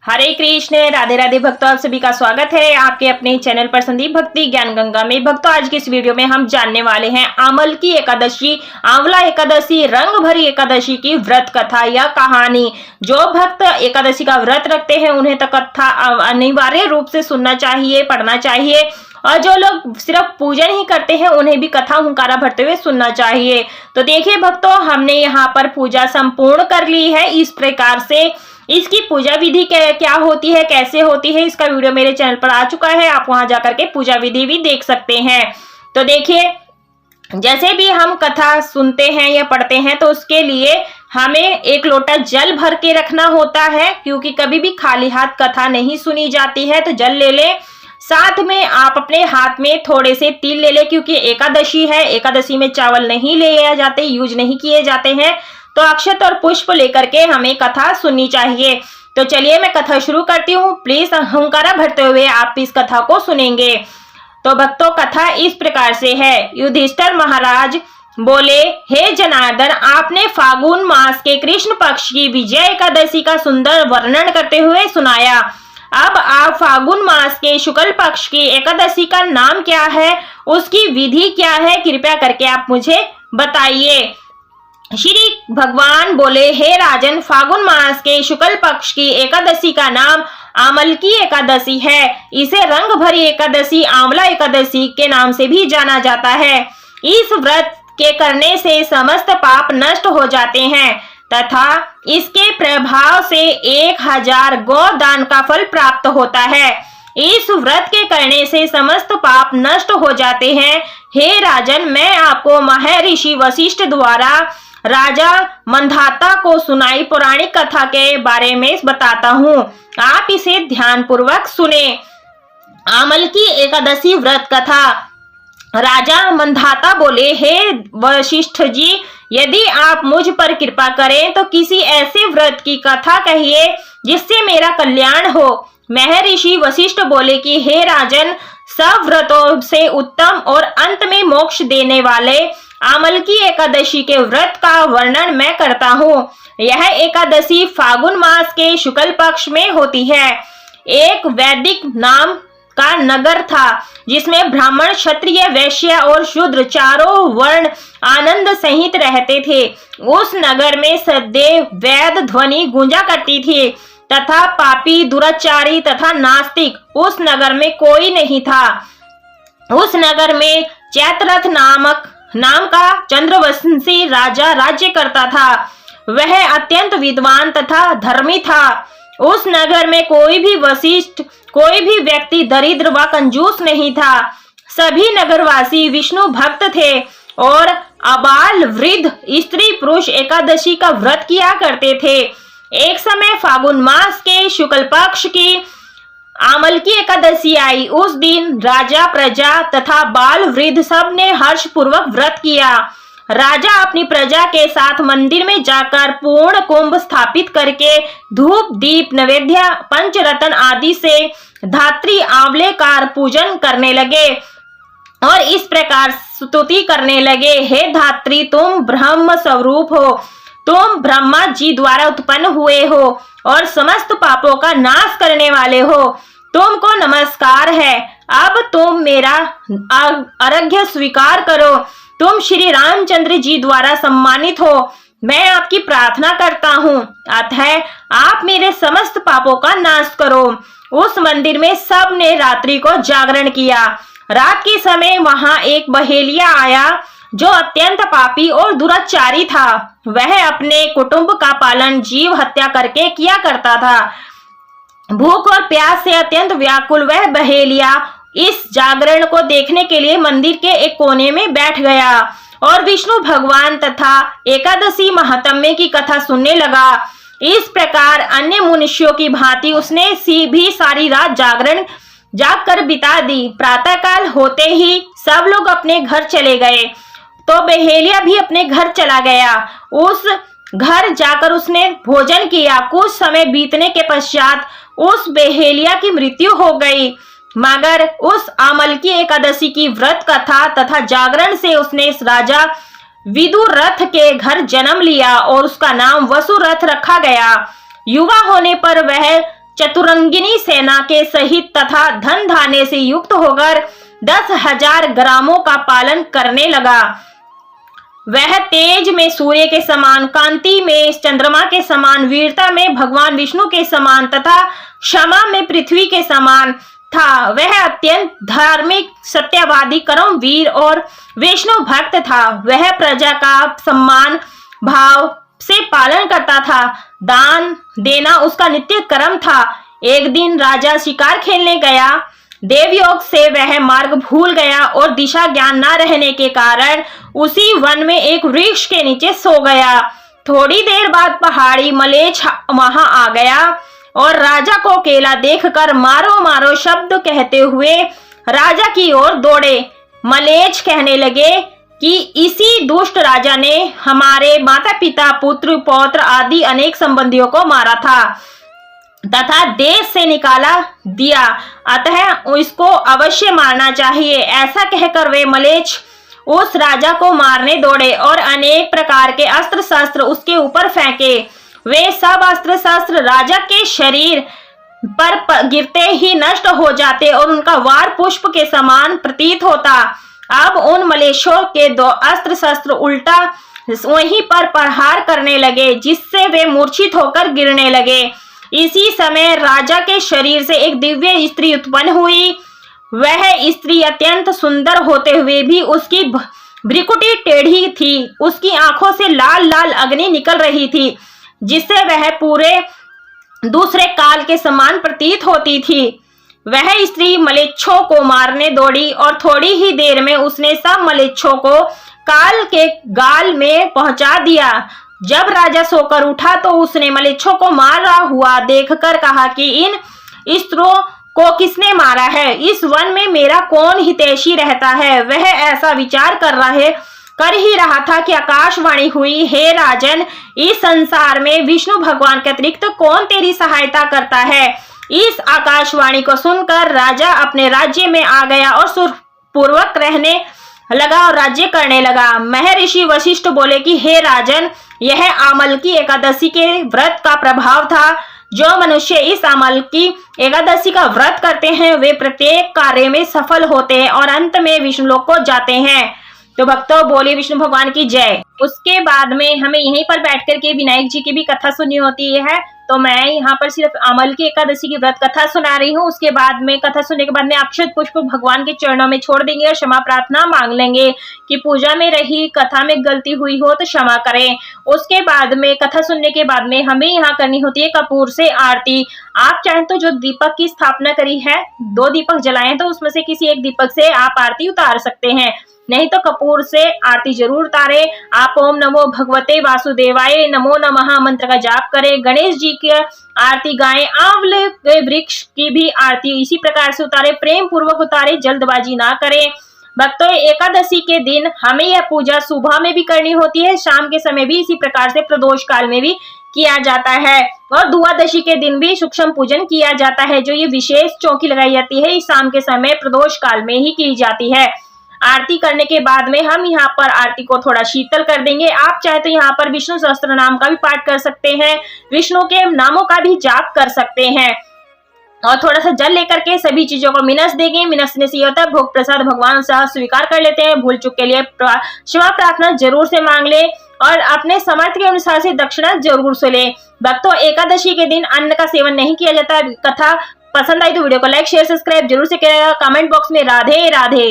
हरे कृष्ण, राधे राधे भक्तों, आप सभी का स्वागत है आपके अपने चैनल पर संदीप भक्ति ज्ञान गंगा में। भक्तों, आज की इस वीडियो में हम जानने वाले हैं आमल की एकादशी, आंवला एकादशी, रंग भरी एकादशी की व्रत कथा या कहानी। जो भक्त एकादशी का व्रत रखते हैं उन्हें तो कथा अनिवार्य रूप से सुनना चाहिए, पढ़ना चाहिए, और जो लोग सिर्फ पूजन ही करते हैं उन्हें भी कथा हुंकारा भरते हुए सुनना चाहिए। तो देखिए भक्तों, हमने यहाँ पर पूजा संपूर्ण कर ली है। इस प्रकार से इसकी पूजा विधि क्या होती है, कैसे होती है, इसका वीडियो मेरे चैनल पर आ चुका है। आप वहां जाकर के पूजा विधि भी देख सकते हैं। तो देखिए, जैसे भी हम कथा सुनते हैं या पढ़ते हैं तो उसके लिए हमें एक लोटा जल भर के रखना होता है, क्योंकि कभी भी खाली हाथ कथा नहीं सुनी जाती है। तो जल ले लें, साथ में आप अपने हाथ में थोड़े से तिल ले लें, क्योंकि एकादशी है, एकादशी में चावल नहीं ले जाते, यूज नहीं किए जाते हैं। तो अक्षत और पुष्प लेकर के हमें कथा सुननी चाहिए। तो चलिए मैं कथा शुरू करती हूँ। प्लीज हुंकारा भरते हुए आप इस कथा को सुनेंगे। तो भक्तों, कथा इस प्रकार से है। युधिष्ठिर महाराज बोले, हे जनार्दन, आपने फागुन मास के कृष्ण पक्ष की विजय एकादशी का सुंदर वर्णन करते हुए सुनाया। अब आप फागुन मास के शुक्ल पक्ष की एकादशी का नाम क्या है, उसकी विधि क्या है, कृपया करके आप मुझे बताइए। श्री भगवान बोले, हे राजन, फागुन मास के शुक्ल पक्ष की एकादशी का नाम आमल की एकादशी है। इसे रंग भरी एकादशी, आंवला एकादशी के नाम से भी जाना जाता है। इस व्रत के करने से समस्त पाप नष्ट हो जाते हैं तथा इसके प्रभाव से 1000 गोदान का फल प्राप्त होता है। इस व्रत के करने से समस्त पाप नष्ट हो जाते हैं। हे राजन, मैं आपको महर्षि वशिष्ठ द्वारा राजा मंधाता को सुनाई पौराणिक कथा के बारे में बताता हूँ। आप इसे ध्यान पूर्वक सुने। आमल की एकादशी व्रत कथा। राजा मंधाता बोले, हे वशिष्ठ जी, यदि आप मुझ पर कृपा करें तो किसी ऐसे व्रत की कथा कहिए जिससे मेरा कल्याण हो। महर्षि वशिष्ठ बोले कि हे राजन, सब व्रतों से उत्तम और अंत में मोक्ष देने वाले आमल की एकादशी के व्रत का वर्णन मैं करता हूँ। यह एकादशी फागुन मास के शुक्ल पक्ष में होती है। एक वैदिक नाम का नगर था जिसमें ब्राह्मण, क्षत्रिय, वैश्य और शूद्र चारों वर्ण आनंद सहित रहते थे। उस नगर में सदैव वेद ध्वनि गूंजा करती थी तथा पापी, दुराचारी तथा नास्तिक उस नगर में कोई नहीं था। उस नगर में चैत्ररथ नाम का चंद्रवंशी राजा राज्य करता था। वह अत्यंत विद्वान तथा धर्मी था। उस नगर में कोई भी व्यक्ति दरिद्र व कंजूस नहीं था। सभी नगरवासी विष्णु भक्त थे और अबाल वृद्ध स्त्री पुरुष एकादशी का व्रत किया करते थे। एक समय फागुन मास के शुक्ल पक्ष की आमल की एकादशी आई। उस दिन राजा, प्रजा तथा बाल वृद्ध सब ने हर्ष पूर्वक व्रत किया। राजा अपनी प्रजा के साथ मंदिर में जाकर पूर्ण कुंभ स्थापित करके धूप, दीप, नैवेद्य, पंचरत्न आदि से धात्री आंवले का पूजन करने लगे और इस प्रकार स्तुति करने लगे, हे धात्री, तुम ब्रह्म स्वरूप हो, तुम ब्रह्मा जी द्वारा उत्पन्न हुए हो और समस्त पापों का नाश करने वाले हो। तुमको नमस्कार है। अब तुम मेरा अर्घ्य स्वीकार करो। तुम श्री रामचंद्र जी द्वारा सम्मानित हो। मैं आपकी प्रार्थना करता हूँ, अतः आप मेरे समस्त पापों का नाश करो। उस मंदिर में सब ने रात्रि को जागरण किया। रात के समय वहां एक बहेलिया आया जो अत्यंत पापी और दुराचारी था। वह अपने कुटुंब का पालन जीव हत्या करके किया करता था। भूख और प्यास से अत्यंत व्याकुल वह बहेलिया इस जागरण को देखने के लिए मंदिर के एक कोने में बैठ गया और विष्णु भगवान तथा एकादशी महात्म्य की कथा सुनने लगा। इस प्रकार अन्य मनुष्यों की भांति उसने भी सारी रात जाग कर बिता दी। प्रातःकाल होते ही सब लोग अपने घर चले गए तो बहेलिया भी अपने घर चला गया। उस घर जाकर उसने भोजन किया। कुछ समय बीतने के पश्चात उस बहेलिया की मृत्यु हो गई, मगर उस आमल की एकादशी की व्रत कथा तथा जागरण से उसने इस राजा विदुरथ के घर जन्म लिया और उसका नाम वसुरथ रखा गया। युवा होने पर वह चतुरंगिनी सेना के सहित तथा धन धान्य से युक्त होकर 10,000 ग्रामों का पालन करने लगा। वह तेज में सूर्य के समान, कांति में चंद्रमा के समान, वीरता में भगवान विष्णु के समान तथा क्षमा में पृथ्वी के समान था। वह अत्यंत धार्मिक, सत्यवादी, कर्मवीर और वैष्णव भक्त था। वह प्रजा का सम्मान भाव से पालन करता था। दान देना उसका नित्य कर्म था। एक दिन राजा शिकार खेलने गया। देवयोग से वह मार्ग भूल गया और दिशा ज्ञान न रहने के कारण उसी वन में एक वृक्ष के नीचे सो गया। थोड़ी देर बाद पहाड़ी मलेच्छ वहां आ गया और राजा को अकेला देखकर मारो मारो शब्द कहते हुए राजा की ओर दौड़े। मलेच्छ कहने लगे कि इसी दुष्ट राजा ने हमारे माता पिता, पुत्र, पौत्र आदि अनेक संबंधियों को मारा था तथा देश से निकाला दिया, अतः इसको अवश्य मारना चाहिए। ऐसा कहकर वे मलेच्छ उस राजा को मारने दौड़े और अनेक प्रकार के अस्त्र शस्त्र उसके ऊपर फेंके। वे सब अस्त्र शस्त्र राजा के शरीर पर गिरते ही नष्ट हो जाते और उनका वार पुष्प के समान प्रतीत होता। अब उन मलेच्छों के 2 अस्त्र शस्त्र उल्टा वहीं पर प्रहार करने लगे, जिससे वे मूर्छित होकर गिरने लगे। इसी समय राजा के शरीर से एक दिव्य स्त्री उत्पन्न हुई। वह स्त्री अत्यंत सुंदर होते हुए भी उसकी भ्रिकुटी टेढ़ी थी। उसकी आंखों से लाल लाल अग्नि निकल रही थी, जिससे वह पूरे दूसरे काल के समान प्रतीत होती थी। वह स्त्री मलेच्छों को मारने दौड़ी और थोड़ी ही देर में उसने सब मलेच्छों को काल के गाल में पहुंचा दिया। जब राजा सोकर उठा तो उसने मलेच्छों को मारा हुआ देखकर कहा कि इन स्त्रियों को किसने मारा है? इस वन में मेरा कौन हितैषी रहता है? वह ऐसा विचार कर ही रहा था कि आकाशवाणी हुई, हे राजन, इस संसार में विष्णु भगवान के अतिरिक्त कौन तेरी सहायता करता है? इस आकाशवाणी को सुनकर राजा अपने राज्य में आ गया और सुखपूर्वक रहने लगा और राज्य करने लगा। महर्षि वशिष्ठ बोले कि हे राजन, यह आमल की एकादशी के व्रत का प्रभाव था। जो मनुष्य इस आमल की एकादशी का व्रत करते हैं वे प्रत्येक कार्य में सफल होते हैं और अंत में विष्णु लोक को जाते हैं। तो भक्तों, बोले विष्णु भगवान की जय। उसके बाद में हमें यहीं पर बैठ करके विनायक जी की भी कथा सुननी होती है। तो मैं यहाँ पर सिर्फ अमल की एकादशी की व्रत कथा सुना रही हूँ। उसके बाद में कथा सुनने के बाद में अक्षत पुष्प भगवान के चरणों में छोड़ देंगे और क्षमा प्रार्थना मांग लेंगे कि पूजा में रही कथा में गलती हुई हो तो क्षमा करें। उसके बाद में कथा सुनने के बाद में हमें यहाँ करनी होती है कपूर से आरती। आप चाहें तो जो दीपक की स्थापना करी है, 2 दीपक जलाएं तो उसमें से किसी एक दीपक से आप आरती उतार सकते हैं, नहीं तो कपूर से आरती जरूर उतारे। आप ओम नमो भगवते वासुदेवाय नमो नमः मंत्र का जाप करें। गणेश जी की आरती गाएं। आंवले के वृक्ष की भी आरती इसी प्रकार से उतारे, प्रेम पूर्वक उतारे, जल्दबाजी ना करें। भक्तों, एकादशी के दिन हमें यह पूजा सुबह में भी करनी होती है, शाम के समय भी इसी प्रकार से प्रदोष काल में भी किया जाता है और द्वादशी के दिन भी सूक्ष्म पूजन किया जाता है। जो ये विशेष चौकी लगाई जाती है, इस शाम के समय प्रदोष काल में ही की जाती है। आरती करने के बाद में हम यहाँ पर आरती को थोड़ा शीतल कर देंगे। आप चाहे तो यहाँ पर विष्णु सहस्त्र नाम का भी पाठ कर सकते हैं, विष्णु के नामों का भी जाप कर सकते हैं और थोड़ा सा जल लेकर के सभी चीजों को मिनस देंगे। मिनसने से होता है भोग प्रसाद भगवान से स्वीकार कर लेते हैं। भूल चूक के लिए क्षमा प्रार्थना जरूर से मांग ले और अपने सामर्थ्य के अनुसार से दक्षिणा जरूर से ले। भक्तों, एकादशी के दिन अन्न का सेवन नहीं किया जाता। कथा पसंद आई तो वीडियो को लाइक शेयर सब्सक्राइब जरूर से करिएगा। कमेंट बॉक्स में राधे राधे।